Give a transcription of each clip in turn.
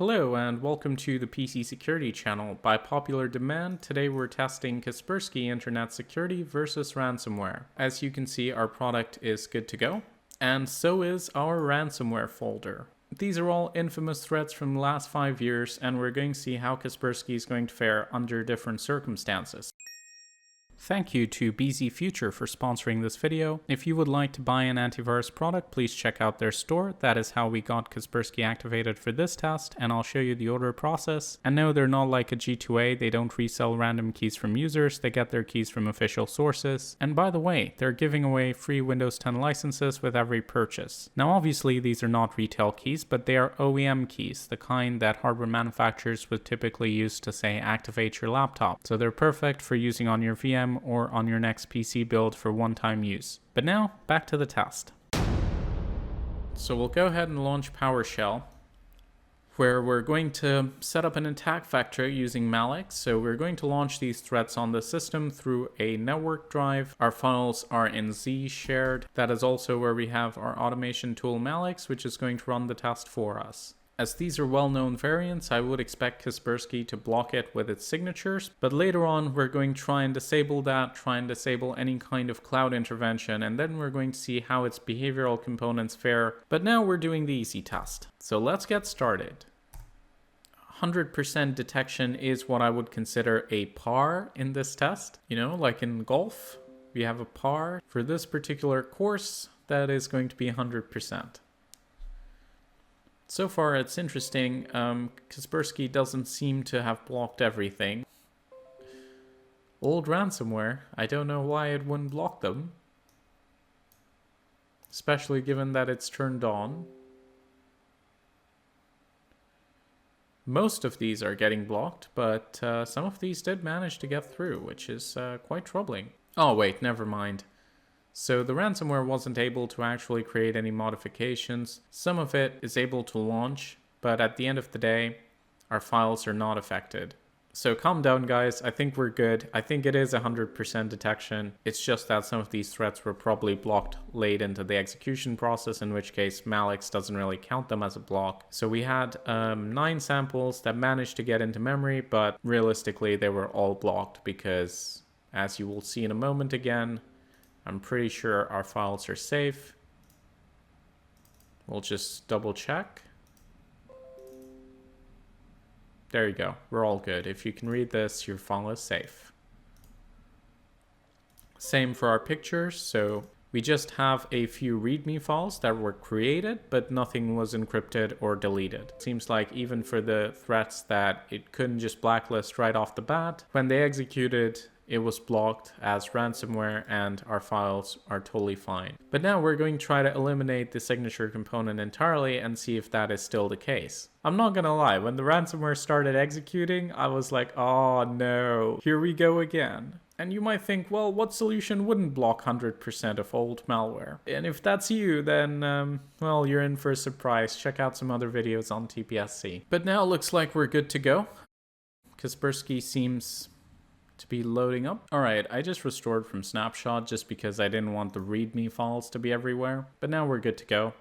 Hello and welcome to the PC Security channel. By popular demand, today we're testing Kaspersky Internet Security versus ransomware. As you can see, our product is good to go, and so is our ransomware folder. These are all infamous threats from the last 5 years, and we're going to see how Kaspersky is going to fare under different circumstances. Thank you to BZ Future for sponsoring this video. If you would like to buy an antivirus product, please check out their store. That is how we got Kaspersky activated for this test, and I'll show you the order process. And no, they're not like a G2A. They don't resell random keys from users. They get their keys from official sources. And by the way, they're giving away free Windows 10 licenses with every purchase. Now, obviously, these are not retail keys, but they are OEM keys, the kind that hardware manufacturers would typically use to, say, activate your laptop. So they're perfect for using on your VM or on your next PC build for one-time use. But now, back to the test. So we'll go ahead and launch PowerShell, where we're going to set up an attack vector using malix. So we're going to launch these threats on the system through a network drive. Our files are in Z shared. That is also where we have our automation tool malix, which is going to run the test for us. As these are well-known variants, I would expect Kaspersky to block it with its signatures, but later on we're going to try and disable that, try and disable any kind of cloud intervention, and then we're going to see how its behavioral components fare. But now we're doing the easy test. So let's get started. 100% detection is what I would consider a par in this test. You know, like in golf, we have a par. For this particular course, that is going to be 100%. So far, it's interesting. Kaspersky doesn't seem to have blocked everything. Old ransomware, I don't know why it wouldn't block them. Especially given that it's turned on. Most of these are getting blocked, but some of these did manage to get through, which is quite troubling. Oh wait, never mind. So the ransomware wasn't able to actually create any modifications. Some of it is able to launch, but at the end of the day, our files are not affected. So calm down, guys. I think we're good. I think it is 100% detection. It's just that some of these threats were probably blocked late into the execution process, in which case malix doesn't really count them as a block. So we had 9 samples that managed to get into memory, but realistically they were all blocked because, as you will see in a moment again, I'm pretty sure our files are safe. We'll just double check. There you go. We're all good. If you can read this, your file is safe. Same for our pictures. So we just have a few README files that were created, but nothing was encrypted or deleted. Seems like even for the threats that it couldn't just blacklist right off the bat, when they executed, it was blocked as ransomware and our files are totally fine. But now we're going to try to eliminate the signature component entirely and see if that is still the case. I'm not gonna lie, when the ransomware started executing, I was like, oh no, here we go again. And you might think, well, what solution wouldn't block 100% of old malware? And if that's you, then, well, you're in for a surprise. Check out some other videos on TPSC. But now it looks like we're good to go. Kaspersky seems to be loading up. All right, I just restored from snapshot just because I didn't want the README files to be everywhere, but now we're good to go.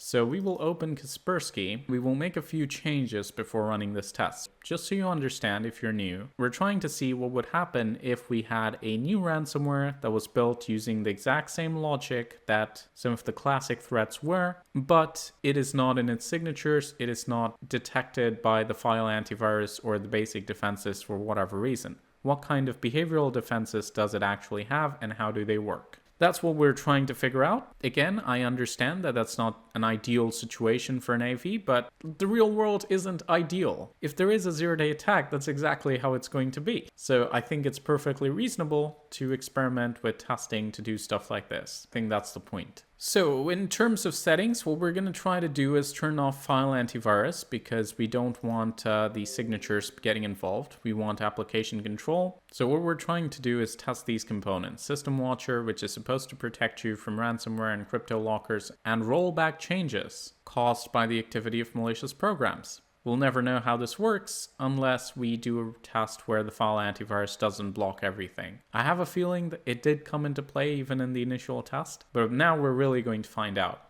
So we will open Kaspersky. We will make a few changes before running this test. Just so you understand if you're new, we're trying to see what would happen if we had a new ransomware that was built using the exact same logic that some of the classic threats were, but it is not in its signatures, it is not detected by the file antivirus or the basic defenses for whatever reason. What kind of behavioral defenses does it actually have and how do they work? That's what we're trying to figure out. Again, I understand that that's not an ideal situation for an AV, but the real world isn't ideal. If there is a zero-day attack, that's exactly how it's going to be. So I think it's perfectly reasonable to experiment with testing to do stuff like this. I think that's the point. So in terms of settings, what we're going to try to do is turn off file antivirus because we don't want the signatures getting involved. We want application control. So what we're trying to do is test these components. System Watcher, which is supposed to protect you from ransomware and crypto lockers, and rollback changes caused by the activity of malicious programs. We'll never know how this works unless we do a test where the file antivirus doesn't block everything. I have a feeling that it did come into play even in the initial test, but now we're really going to find out.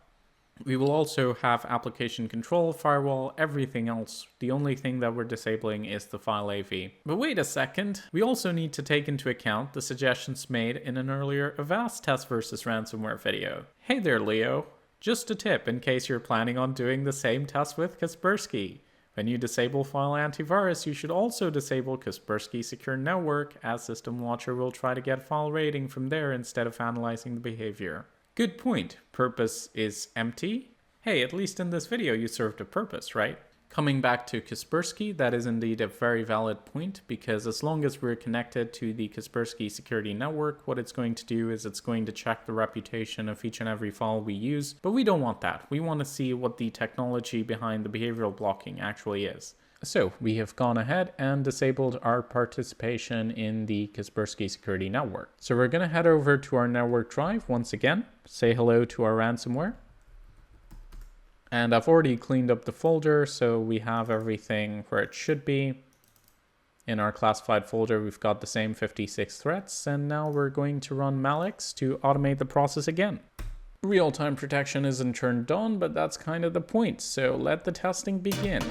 We will also have application control, firewall, everything else. The only thing that we're disabling is the file AV. But wait a second, we also need to take into account the suggestions made in an earlier Avast test versus ransomware video. Hey there, Leo. Just a tip in case you're planning on doing the same test with Kaspersky. When you disable file antivirus, you should also disable Kaspersky Secure Network, as System Watcher will try to get file rating from there instead of analyzing the behavior. Good point. Purpose is empty. Hey, at least in this video you served a purpose, right? Coming back to Kaspersky, that is indeed a very valid point, because as long as we're connected to the Kaspersky security network, what it's going to do is it's going to check the reputation of each and every file we use, but we don't want that. We want to see what the technology behind the behavioral blocking actually is. So we have gone ahead and disabled our participation in the Kaspersky security network. So we're going to head over to our network drive once again, say hello to our ransomware. And I've already cleaned up the folder, so we have everything where it should be. In our classified folder, we've got the same 56 threats, and now we're going to run malix to automate the process again. Real-time protection isn't turned on, but that's kind of the point, so let the testing begin.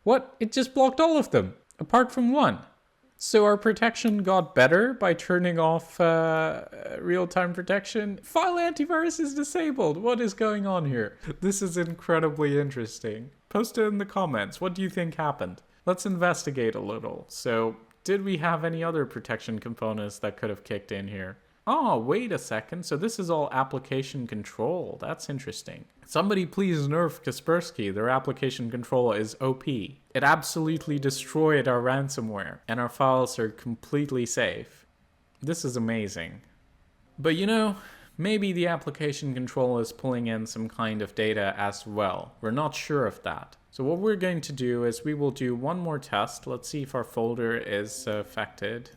What? It just blocked all of them, apart from one. So our protection got better by turning off real-time protection. File antivirus is disabled. What is going on here? This is incredibly interesting. Post it in the comments. What do you think happened? Let's investigate a little. So, did we have any other protection components that could have kicked in here? Oh, wait a second. So this is all application control. That's interesting. Somebody please nerf Kaspersky. Their application control is OP. It absolutely destroyed our ransomware, and our files are completely safe. This is amazing. But you know, maybe the application control is pulling in some kind of data as well. We're not sure of that. So what we're going to do is we will do one more test. Let's see if our folder is affected.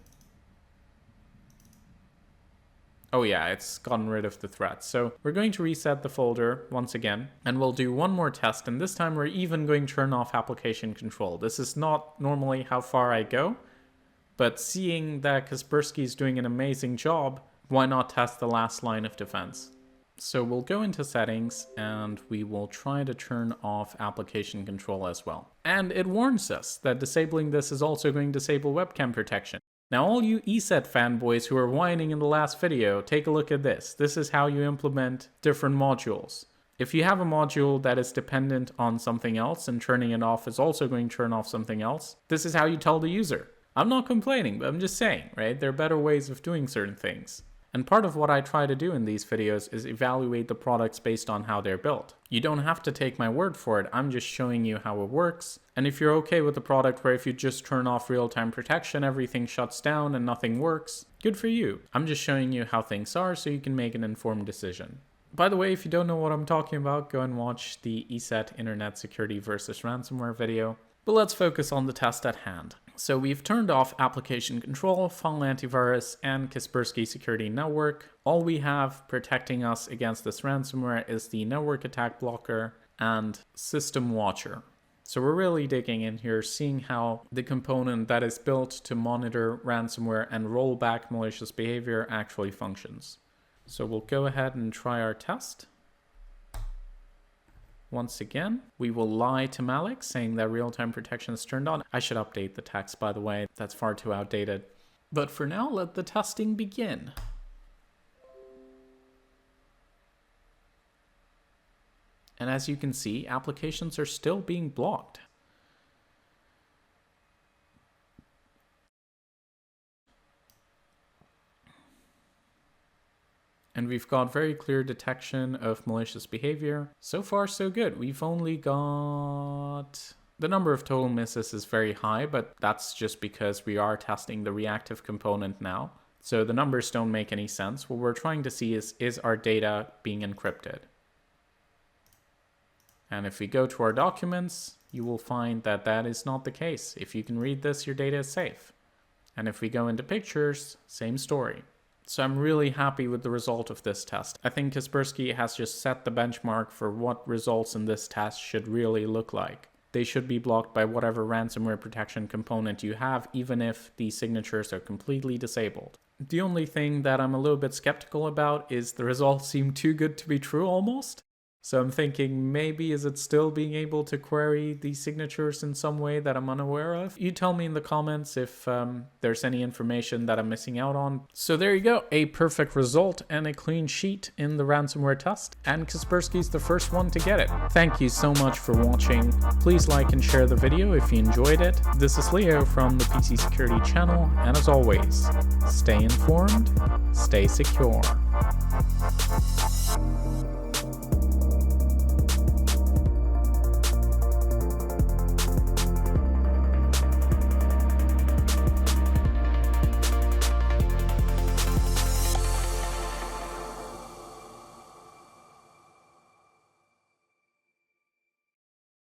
Oh yeah, it's gotten rid of the threat. So we're going to reset the folder once again, and we'll do one more test, and this time we're even going to turn off application control. This is not normally how far I go, but seeing that Kaspersky is doing an amazing job, why not test the last line of defense? So we'll go into settings, and we will try to turn off application control as well. And it warns us that disabling this is also going to disable webcam protection. Now all you ESET fanboys who are whining in the last video, take a look at this. This is how you implement different modules. If you have a module that is dependent on something else and turning it off is also going to turn off something else, this is how you tell the user. I'm not complaining, but I'm just saying, right? There are better ways of doing certain things. And part of what I try to do in these videos is evaluate the products based on how they're built. You don't have to take my word for it, I'm just showing you how it works. And if you're okay with the product where if you just turn off real-time protection, everything shuts down and nothing works, good for you. I'm just showing you how things are so you can make an informed decision. By the way, if you don't know what I'm talking about, go and watch the ESET Internet Security versus Ransomware video. But let's focus on the test at hand. So we've turned off application control, file antivirus, and Kaspersky security network. All we have protecting us against this ransomware is the network attack blocker and system watcher. So we're really digging in here, seeing how the component that is built to monitor ransomware and roll back malicious behavior actually functions. So we'll go ahead and try our test. Once again, we will lie to malix saying that real-time protection is turned on. I should update the text, by the way. That's far too outdated. But for now, let the testing begin. And as you can see, applications are still being blocked. And we've got very clear detection of malicious behavior. So far, so good. We've only got... The number of total misses is very high, but that's just because we are testing the reactive component now. So the numbers don't make any sense. What we're trying to see is our data being encrypted? And if we go to our documents, you will find that that is not the case. If you can read this, your data is safe. And if we go into pictures, same story. So I'm really happy with the result of this test. I think Kaspersky has just set the benchmark for what results in this test should really look like. They should be blocked by whatever ransomware protection component you have, even if the signatures are completely disabled. The only thing that I'm a little bit skeptical about is the results seem too good to be true almost. So I'm thinking, maybe is it still being able to query these signatures in some way that I'm unaware of? You tell me in the comments if there's any information that I'm missing out on. So there you go, a perfect result and a clean sheet in the ransomware test. And Kaspersky's the first one to get it. Thank you so much for watching. Please like and share the video if you enjoyed it. This is Leo from the PC Security channel. And as always, stay informed, stay secure.